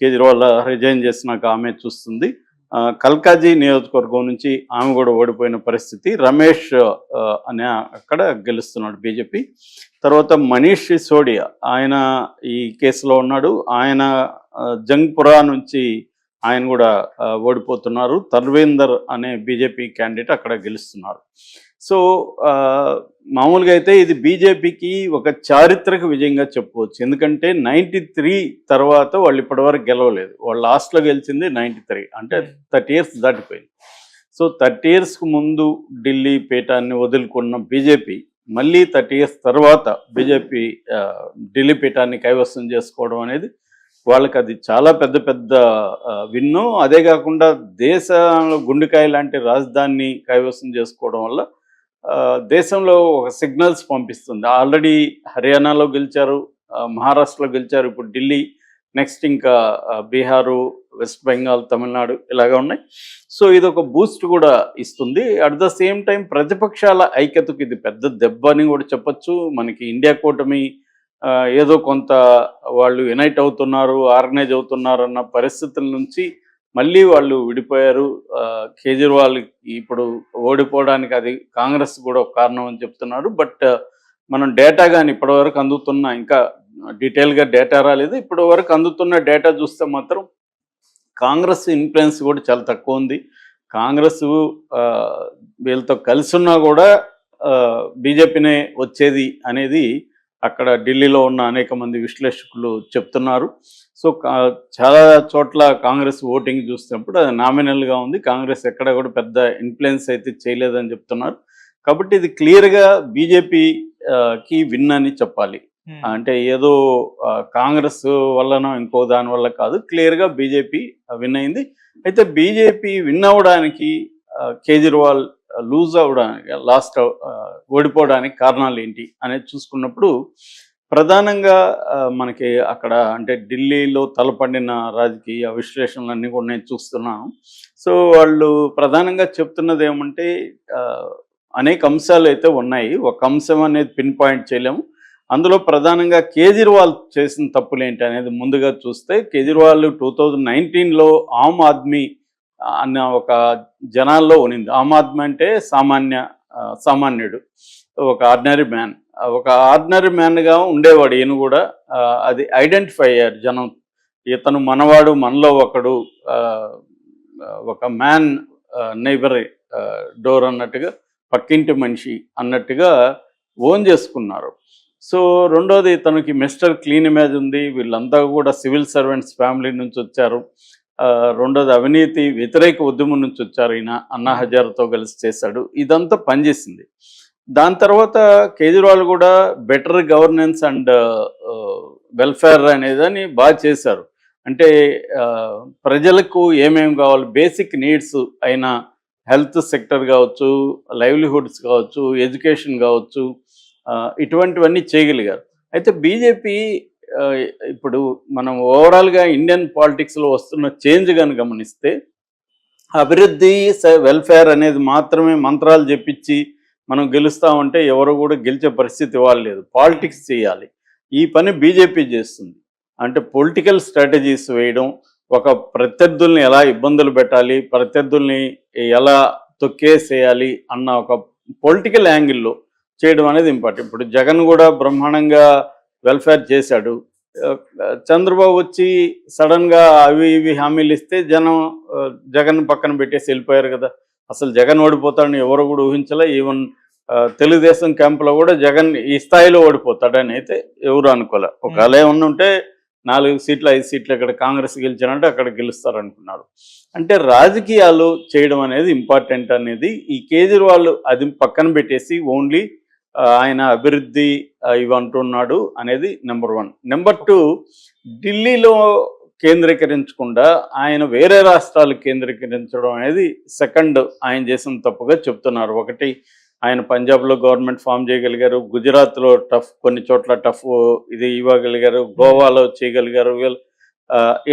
Kejriwal resign చేసినాక ఆమె చూస్తుంది. కల్కాజీ నియోజకవర్గం నుంచి ఆమె కూడా ఓడిపోయిన పరిస్థితి. రమేష్ అనే అక్కడ గెలుస్తున్నాడు బీజేపీ. తర్వాత మనీష్ సిసోడియా ఆయన ఈ కేసులో ఉన్నాడు. ఆయన జంగ్పురా నుంచి ఆయన కూడా ఓడిపోతున్నారు. తర్వేందర్ అనే బీజేపీ క్యాండిడేట్ అక్కడ గెలుస్తున్నారు. సో మామూలుగా అయితే ఇది బీజేపీకి ఒక చారిత్రక విజయంగా చెప్పుకోవచ్చు. ఎందుకంటే 93 తర్వాత వాళ్ళు ఇప్పటివరకు గెలవలేదు. వాళ్ళు లాస్ట్లో గెలిచింది 93, అంటే 30 years దాటిపోయింది. సో 30 yearsకు ముందు ఢిల్లీ పీఠాన్ని వదులుకున్న బీజేపీ మళ్ళీ 30 years తర్వాత బీజేపీ ఢిల్లీ పీఠాన్ని కైవసం చేసుకోవడం అనేది వాళ్ళకి అది చాలా పెద్ద విన్ను. అదే కాకుండా దేశంలో గుండెకాయ లాంటి రాజధానిని కైవసం చేసుకోవడం వల్ల దేశంలో ఒక సిగ్నల్స్ పంపిస్తుంది. ఆల్రెడీ హర్యానాలో గెలిచారు, మహారాష్ట్రలో గెలిచారు, ఇప్పుడు ఢిల్లీ, నెక్స్ట్ ఇంకా బీహారు, వెస్ట్ బెంగాల్, తమిళనాడు ఇలాగా ఉన్నాయి. సో ఇది ఒక బూస్ట్ కూడా ఇస్తుంది. అట్ ద సేమ్ టైం ప్రతిపక్షాల ఐక్యతకు ఇది పెద్ద దెబ్బ అని కూడా చెప్పచ్చు. మనకి ఇండియా కూటమి ఏదో కొంత వాళ్ళు యునైట్ అవుతున్నారు, ఆర్గనైజ్ అవుతున్నారు అన్న పరిస్థితుల నుంచి మళ్ళీ వాళ్ళు విడిపోయారు. కేజ్రీవాల్ ఇప్పుడు ఓడిపోవడానికి అది కాంగ్రెస్ కూడా ఒక కారణం అని చెప్తున్నారు. బట్ మనం డేటా కానీ ఇప్పటివరకు అందుతున్న, ఇంకా డీటెయిల్గా డేటా రాలేదు, ఇప్పటి వరకు అందుతున్న డేటా చూస్తే మాత్రం కాంగ్రెస్ ఇన్ఫ్లుయెన్స్ కూడా చాలా తక్కువ ఉంది. కాంగ్రెస్ వీళ్ళతో కలిసి ఉన్నా కూడా బీజేపీనే వచ్చేది అనేది అక్కడ ఢిల్లీలో ఉన్న అనేక మంది విశ్లేషకులు చెప్తున్నారు. సో చాలా చోట్ల కాంగ్రెస్ ఓటింగ్ చూసినప్పుడు అది నామినల్గా ఉంది. కాంగ్రెస్ ఎక్కడ కూడా పెద్ద ఇన్ఫ్లుయెన్స్ అయితే చేయలేదని చెప్తున్నారు. కాబట్టి ఇది క్లియర్గా బీజేపీకి విన్ అని చెప్పాలి. అంటే ఏదో కాంగ్రెస్ వల్లనో ఇంకో దాని వల్ల కాదు, క్లియర్గా బీజేపీ విన్ అయింది. అయితే బీజేపీ విన్ అవ్వడానికి కేజ్రీవాల్ లూజ్ అవ్వడానికి, ఓడిపోవడానికి కారణాలు ఏంటి అనేది చూసుకున్నప్పుడు ప్రధానంగా మనకి అక్కడ అంటే ఢిల్లీలో తలపడిన రాజకీయ విశ్లేషణలన్నీ కూడా నేను చూస్తున్నాను. సో వాళ్ళు ప్రధానంగా చెప్తున్నది ఏమంటే అనేక అంశాలు అయితే ఉన్నాయి. ఒక అంశం అనేది పిన్ పాయింట్ చేయలేము. అందులో ప్రధానంగా కేజ్రీవాల్ చేసిన తప్పులు ఏంటి అనేది ముందుగా చూస్తే, కేజ్రీవాల్ 2019లో ఆమ్ ఆద్మీ అన్న ఒక జనాల్లో ఉనింది. ఆమ్ ఆద్మీ అంటే సామాన్యుడు, ఒక ఆర్డినరీ మ్యాన్. ఒక ఆర్డినరీ మ్యాన్గా ఉండేవాడు ఈయన కూడా. అది ఐడెంటిఫై అయ్యారు జనం. ఇతను మనవాడు, మనలో ఒకడు, ఒక మ్యాన్ నైబర్ డోర్ అన్నట్టుగా, పక్కింటి మనిషి అన్నట్టుగా ఓన్ చేసుకున్నారు. సో రెండోది, తనకి మిస్టర్ క్లీన్ ఇమేజ్ ఉంది. వీళ్ళంతా కూడా సివిల్ సర్వెంట్స్ ఫ్యామిలీ నుంచి వచ్చారు. రెండోది, అవినీతి వ్యతిరేక ఉద్యమం నుంచి వచ్చారు. ఈయన అన్నా హజారేతో కలిసి చేశాడు. ఇదంతా పనిచేసింది. దాని తర్వాత కేజ్రీవాల్ కూడా బెటర్ గవర్నెన్స్ అండ్ వెల్ఫేర్ అనేదని బాగా చేశారు. అంటే ప్రజలకు ఏమేమి కావాలి, బేసిక్ నీడ్స్ అయిన హెల్త్ సెక్టర్ కావచ్చు, లైవ్లీహుడ్స్ కావచ్చు, ఎడ్యుకేషన్ కావచ్చు, ఇటువంటివన్నీ చేయగలిగారు. అయితే బీజేపీ ఇప్పుడు మనం ఓవరాల్గా ఇండియన్ పాలిటిక్స్లో వస్తున్న చేంజ్ కానీ గమనిస్తే, అభివృద్ధి, వెల్ఫేర్ అనేది మాత్రమే మంత్రాలు చెప్పించి మనం గెలుస్తామంటే ఎవరు కూడా గెలిచే పరిస్థితి ఇవ్వలేదు. పాలిటిక్స్ చేయాలి. ఈ పని బీజేపీ చేస్తుంది. అంటే పొలిటికల్ స్ట్రాటజీస్ వేయడం, ఒక ప్రత్యర్థుల్ని ఎలా ఇబ్బందులు పెట్టాలి, ప్రత్యర్థుల్ని ఎలా తొక్కేసేయాలి అన్న ఒక పొలిటికల్ యాంగిల్లో చేయడం అనేది ఇంపార్టెంట్. ఇప్పుడు జగన్ కూడా బ్రహ్మాండంగా వెల్ఫేర్ చేశాడు. చంద్రబాబు వచ్చి సడన్గా అవి ఇవి హామీలు ఇస్తే జనం జగన్ పక్కన పెట్టేసి వెళ్ళిపోయారు కదా. అసలు జగన్ ఓడిపోతాడని ఎవరు కూడా ఊహించలే. ఈవెన్ తెలుగుదేశం క్యాంపులో కూడా జగన్ ఈ స్థాయిలో ఓడిపోతాడని అయితే ఎవరు అనుకోలే. ఒకవేళ ఏమన్నా ఉంటే 4 సీట్లు 5 సీట్లు ఇక్కడ కాంగ్రెస్ గెలిచారంటే అక్కడ గెలుస్తారనుకున్నారు. అంటే రాజకీయాలు చేయడం అనేది ఇంపార్టెంట్ అనేది ఈ కేజ్రీవాల్ అది పక్కన పెట్టేసి ఓన్లీ ఆయన అభివృద్ధి ఇవి అంటున్నాడు అనేది నెంబర్ 1. నెంబర్ 2, ఢిల్లీలో కేంద్రీకరించకుండా ఆయన వేరే రాష్ట్రాలు కేంద్రీకరించడం అనేది సెకండ్ ఆయన చేసిన తప్పుగా చెప్తున్నారు. ఒకటి, ఆయన పంజాబ్లో గవర్నమెంట్ ఫామ్ చేయగలిగారు, గుజరాత్లో కొన్ని చోట్ల టఫ్ ఇది ఇవ్వగలిగారు, గోవాలో చేయగలిగారు,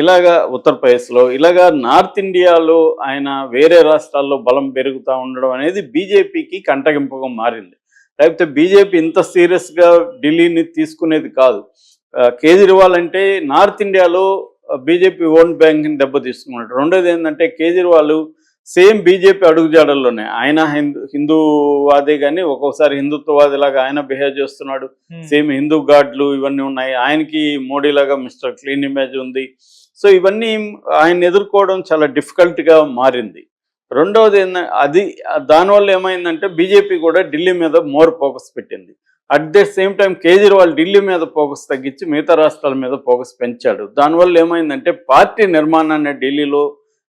ఇలాగా ఉత్తరప్రదేశ్లో, ఇలాగా నార్త్ ఇండియాలో ఆయన వేరే రాష్ట్రాల్లో బలం పెరుగుతూ ఉండడం అనేది బీజేపీకి కంటగింపుగా మారింది. లేకపోతే బీజేపీ ఇంత సీరియస్గా ఢిల్లీని తీసుకునేది కాదు. కేజ్రీవాల్ అంటే నార్త్ ఇండియాలో బీజేపీ ఓన్ బ్యాంక్ని దెబ్బతీసుకున్నాడు. రెండోది ఏంటంటే కేజ్రీవాల్ సేమ్ బీజేపీ అడుగుజాడల్లోనే ఆయన హిందూవాదే కానీ ఒక్కొక్కసారి హిందుత్వవాదిలాగా ఆయన బిహేవ్ చేస్తున్నాడు. సేమ్ హిందూ గాడ్లు ఇవన్నీ ఉన్నాయి. ఆయనకి మోడీలాగా మిస్టర్ క్లీన్ ఇమేజ్ ఉంది. సో ఇవన్నీ ఆయన ఎదుర్కోవడం చాలా డిఫికల్ట్గా మారింది. రెండవది అది దానివల్ల ఏమైందంటే బీజేపీ కూడా ఢిల్లీ మీద మోర్ ఫోకస్ పెట్టింది. At the same time Kejriwal Delhi మీద ఫోకస్ తగ్గించి మిగతా రాష్ట్రాల మీద ఫోకస్ పెంచాడు. దానివల్ల ఏమైందంటే పార్టీ నిర్మాణాన్ని ఢిల్లీలో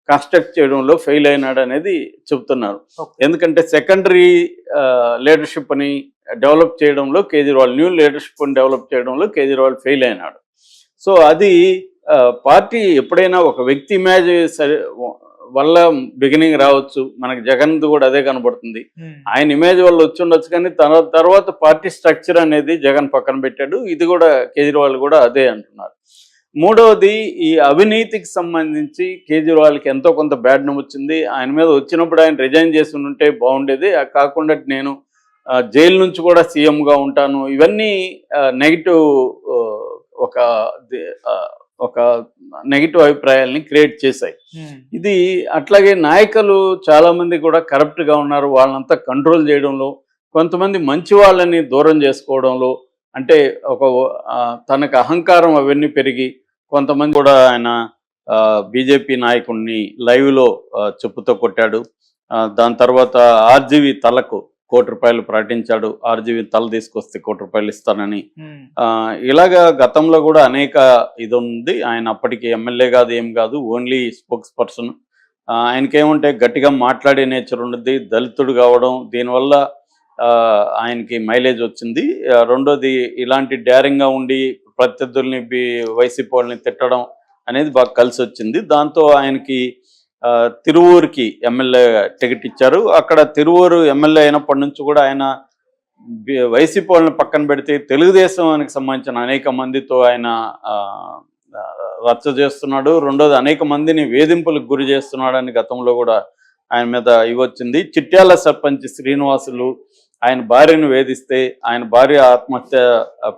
కన్స్ట్రక్ట్ చేయడంలో ఫెయిల్ అయినాడు అనేది చెబుతున్నారు. ఎందుకంటే సెకండరీ లీడర్షిప్ని డెవలప్ చేయడంలో కేజ్రీవాల్, న్యూ లీడర్షిప్ని డెవలప్ చేయడంలో కేజ్రీవాల్ ఫెయిల్ అయినాడు. సో అది పార్టీ ఎప్పుడైనా ఒక వ్యక్తి ఇమేజ్ వల్ల బిగినింగ్ రావచ్చు. మనకి జగన్ కూడా అదే కనబడుతుంది. ఆయన ఇమేజ్ వల్ల వచ్చి ఉండొచ్చు, కానీ తర్వాత పార్టీ స్ట్రక్చర్ అనేది జగన్ పక్కన పెట్టాడు. ఇది కూడా కేజ్రీవాల్ కూడా అదే అంటున్నారు. మూడవది ఈ అవినీతికి సంబంధించి కేజ్రీవాల్కి ఎంతో కొంత బ్యాడ్ నేమ్ వచ్చింది. ఆయన మీద వచ్చినప్పుడు ఆయన రిజైన్ చేసి ఉంటే బాగుండేది. కాకుండా నేను జైలు నుంచి కూడా సీఎంగా ఉంటాను, ఇవన్నీ నెగిటివ్ ఒక నెగిటివ్ అభిప్రాయాల్ని క్రియేట్ చేశాయి. ఇది అట్లాగే నాయకులు చాలా మంది కూడా కరప్ట్గా ఉన్నారు. వాళ్ళంతా కంట్రోల్ చేయడంలో, కొంతమంది మంచి వాళ్ళని దూరం చేసుకోవడంలో, అంటే తనకు అహంకారం అవన్నీ పెరిగి కొంతమంది కూడా ఆయన బీజేపీ నాయకుడిని లైవ్లో చెప్పుతో కొట్టాడు. దాని తర్వాత ఆర్జీవి తలకు ₹1 ప్రకటించాడు. ఆర్జీవి తల తీసుకొస్తే ₹1 ఇస్తానని. ఇలాగా గతంలో కూడా అనేక ఇది ఉంది. ఆయన అప్పటికి ఎమ్మెల్యే కాదు, ఏం కాదు, ఓన్లీ స్పోక్స్ పర్సన్. ఆయనకేమంటే గట్టిగా మాట్లాడే నేచర్ ఉండదు. దళితుడు కావడం, దీనివల్ల ఆయనకి మైలేజ్ వచ్చింది. రెండోది ఇలాంటి డ్యారింగ్గా ఉండి ప్రత్యర్థుల్ని వైసీపీ వాళ్ళని తిట్టడం అనేది బాగా కలిసి వచ్చింది. దాంతో ఆయనకి తిరువూరుకి ఎమ్మెల్యే టికెట్ ఇచ్చారు. అక్కడ తిరువూరు ఎమ్మెల్యే అయినప్పటి నుంచి కూడా ఆయన వైసీపీ వాళ్ళని పక్కన పెడితే తెలుగుదేశానికి సంబంధించిన అనేక మందితో ఆయన రచ్చ చేస్తున్నాడు. రెండోది అనేక మందిని వేధింపులకు గురి చేస్తున్నాడని గతంలో కూడా ఆయన మీద ఇవ్వచ్చింది. చిట్యాల సర్పంచ్ శ్రీనివాసులు ఆయన భార్యను వేధిస్తే ఆయన భార్య ఆత్మహత్య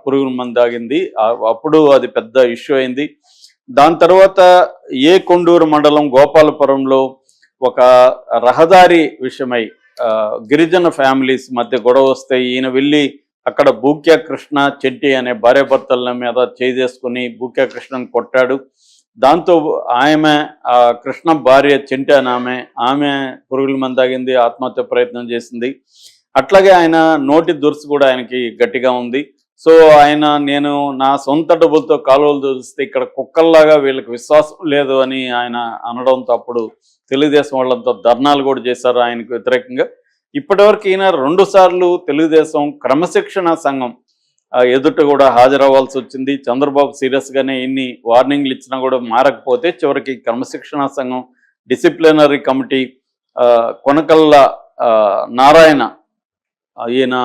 పురుగుల మందు తాగింది. అప్పుడు అది పెద్ద ఇష్యూ అయింది. దాని తర్వాత కొండూరు మండలం గోపాలపురంలో ఒక రహదారి విషయమై గిరిజన ఫ్యామిలీస్ మధ్య గొడవ వస్తే ఈయన వెళ్ళి అక్కడ బూక్యా కృష్ణ చెట్టి అనే భార్యాభర్తల మీద చేసుకుని బూక్యా కృష్ణను కొట్టాడు. దాంతో కృష్ణ భార్య చెంటి అని ఆమె పురుగుల మందు తాగింది, ఆత్మహత్య ప్రయత్నం చేసింది. అట్లాగే ఆయన నోటి దురుసు కూడా ఆయనకి గట్టిగా ఉంది. సో ఆయన నేను నా సొంత డబ్బులతో కాలువలు దూరిస్తే ఇక్కడ కుక్కల్లాగా వీళ్ళకి విశ్వాసం లేదు అని ఆయన అనడంతో అప్పుడు తెలుగుదేశం వాళ్ళంతా ధర్నాలు కూడా చేశారు ఆయనకు వ్యతిరేకంగా. ఇప్పటివరకు ఈయన 2 సార్లు తెలుగుదేశం క్రమశిక్షణ సంఘం ఎదుట కూడా హాజరవ్వాల్సి వచ్చింది. చంద్రబాబు సీరియస్గానే ఇన్ని వార్నింగ్లు ఇచ్చినా కూడా మారకపోతే చివరికి క్రమశిక్షణ సంఘం డిసిప్లినరీ కమిటీ కొనకళ్ళ నారాయణ, ఈయన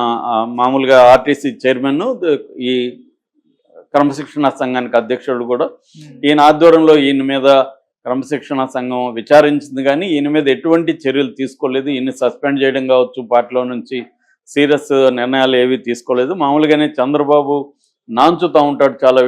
మామూలుగా ఆర్టీసీ చైర్మన్, ఈ క్రమశిక్షణ సంఘానికి అధ్యక్షుడు కూడా, ఈయన ఆధ్వర్యంలో ఈయన మీద క్రమశిక్షణ సంఘం విచారించింది, కానీ ఈయన మీద ఎటువంటి చర్యలు తీసుకోలేదు. ఈయన సస్పెండ్ చేయడం కావచ్చు, పార్టీలో నుంచి సీరియస్ నిర్ణయాలు ఏవి తీసుకోలేదు. మామూలుగానే చంద్రబాబు నాంచుతూ ఉంటాడు చాలా